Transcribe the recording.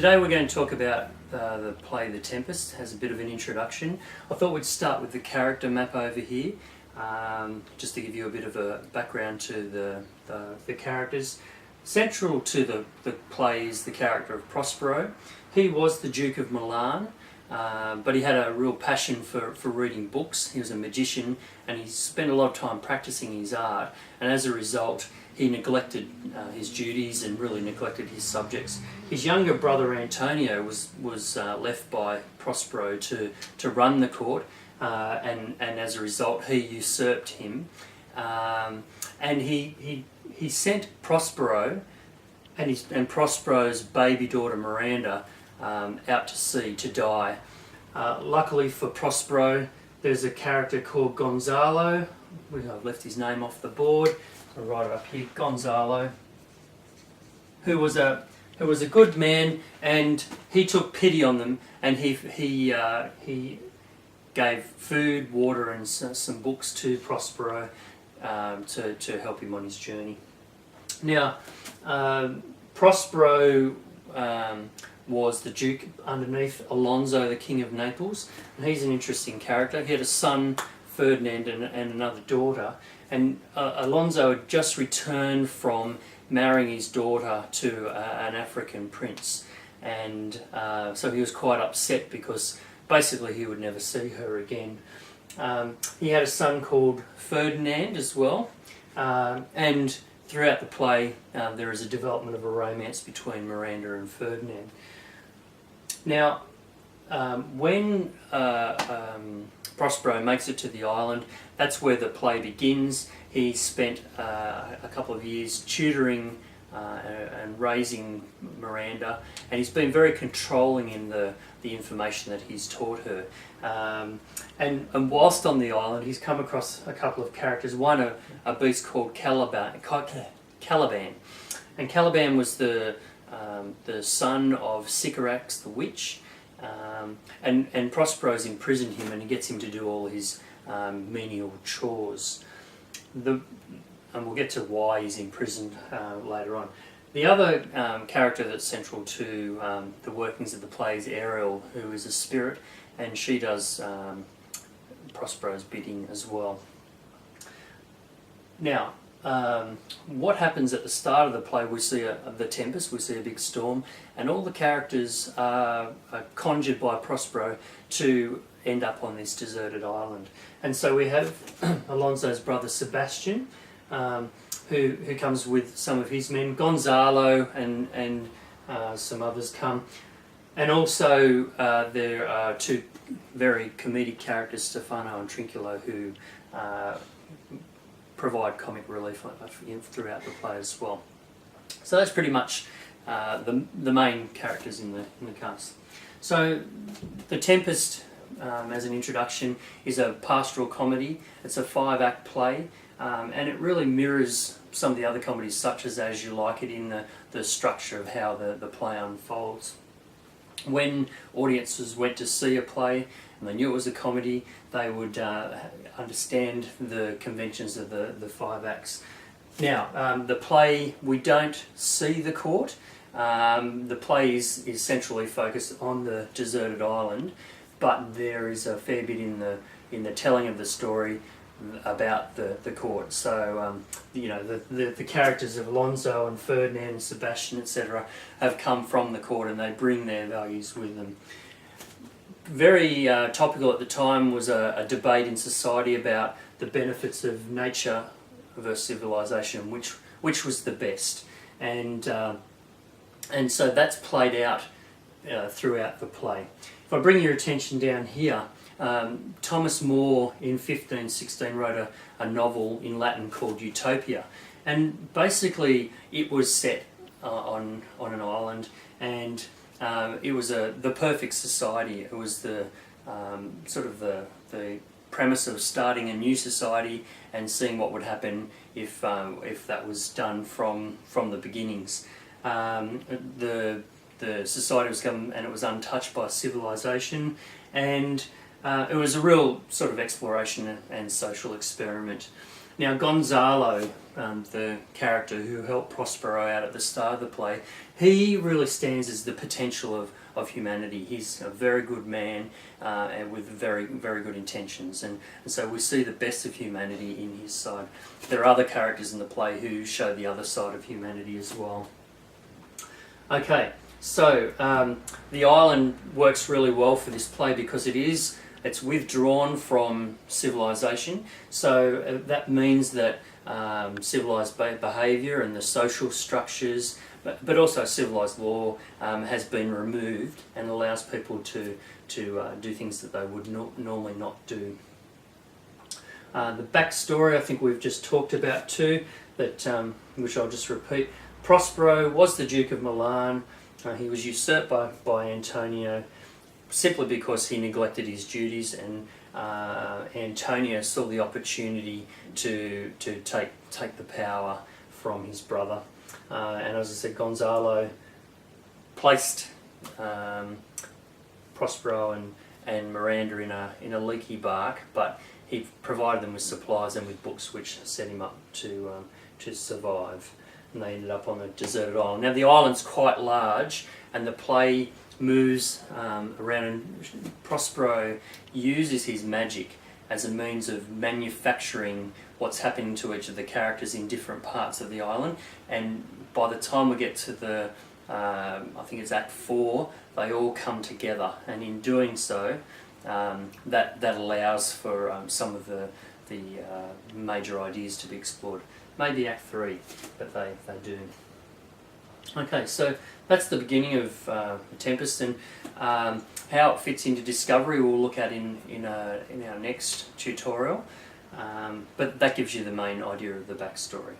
Today we're going to talk about the play The Tempest. It has a bit of an introduction. I thought we'd start with the character map over here, just to give you a bit of a background to the characters. Central to the play is the character of Prospero. He was the Duke of Milan, but he had a real passion for reading books. He was a magician and he spent a lot of time practicing his art, and as a result he neglected his duties and really neglected his subjects. His younger brother Antonio was left by Prospero to run the court, and as a result he usurped him, and he sent Prospero and Prospero's baby daughter Miranda out to sea to die. Luckily for Prospero, there's a character called Gonzalo. I've left his name off the board. I'll write it up here. Gonzalo, who was a good man, and he took pity on them, and he gave food, water, and some books to Prospero to help him on his journey. Now, Prospero was the Duke underneath Alonso, the King of Naples, and he's an interesting character. He had a son, Ferdinand, and another daughter, and Alonso had just returned from marrying his daughter to an African prince, and so he was quite upset because basically he would never see her again. He had a son called Ferdinand as well, and throughout the play there is a development of a romance between Miranda and Ferdinand. Now, when Prospero makes it to the island, that's where the play begins. He spent a couple of years tutoring and raising Miranda, and he's been very controlling in the information that he's taught her. And whilst on the island, he's come across a couple of characters. One, a beast called Caliban. And Caliban was the son of Sycorax the witch, and Prospero's imprisoned him, and he gets him to do all his menial chores. And we'll get to why he's imprisoned later on. The other character that's central to the workings of the play is Ariel, who is a spirit, and she does Prospero's bidding as well. Now, what happens at the start of the play, we see the Tempest, we see a big storm, and all the characters are conjured by Prospero to end up on this deserted island. And so we have Alonso's brother Sebastian, who comes with some of his men. Gonzalo and some others come. And also there are two very comedic characters, Stefano and Trinculo, who provide comic relief throughout the play as well. So that's pretty much the main characters in the cast. So The Tempest, as an introduction, is a pastoral comedy. It's a 5-act play, and it really mirrors some of the other comedies, such as You Like It, in the structure of how the play unfolds. When audiences went to see a play and they knew it was a comedy, they would understand the conventions of the 5 acts. Now, the play, we don't see the court. The play is centrally focused on the deserted island, but there is a fair bit in the telling of the story about the court. So the characters of Alonso and Ferdinand and Sebastian, etc., have come from the court, and they bring their values with them. Very topical at the time was a debate in society about the benefits of nature versus civilization, which was the best, and so that's played out throughout the play. If I bring your attention down here, Thomas More in 1516 wrote a novel in Latin called Utopia, and basically it was set on an island, and it was the perfect society. It was the sort of the premise of starting a new society and seeing what would happen if that was done from the beginnings. The society was come, and it was untouched by civilization, and It was a real sort of exploration and social experiment. Now Gonzalo, the character who helped Prospero out at the start of the play, he really stands as the potential of humanity. He's a very good man and with very, very good intentions, and so we see the best of humanity in his side. There are other characters in the play who show the other side of humanity as well. Okay, so the island works really well for this play because it's withdrawn from civilization, so that means that civilized behaviour and the social structures, but also civilized law has been removed and allows people to do things that they would normally not do. The backstory I think we've just talked about too, that which I'll just repeat. Prospero was the Duke of Milan. He was usurped by Antonio simply because he neglected his duties, and Antonio saw the opportunity to take the power from his brother. And as I said, Gonzalo placed Prospero and Miranda in a leaky bark, but he provided them with supplies and with books which set him up to survive. And they ended up on a deserted island. Now the island's quite large, and the play moves around, and Prospero uses his magic as a means of manufacturing what's happening to each of the characters in different parts of the island. And by the time we get to the, I think it's Act 4, they all come together, and in doing so, that allows for some of the major ideas to be explored. Maybe Act 3, but they do. Okay, so that's the beginning of Tempest, and how it fits into Discovery we'll look at in our next tutorial, but that gives you the main idea of the backstory.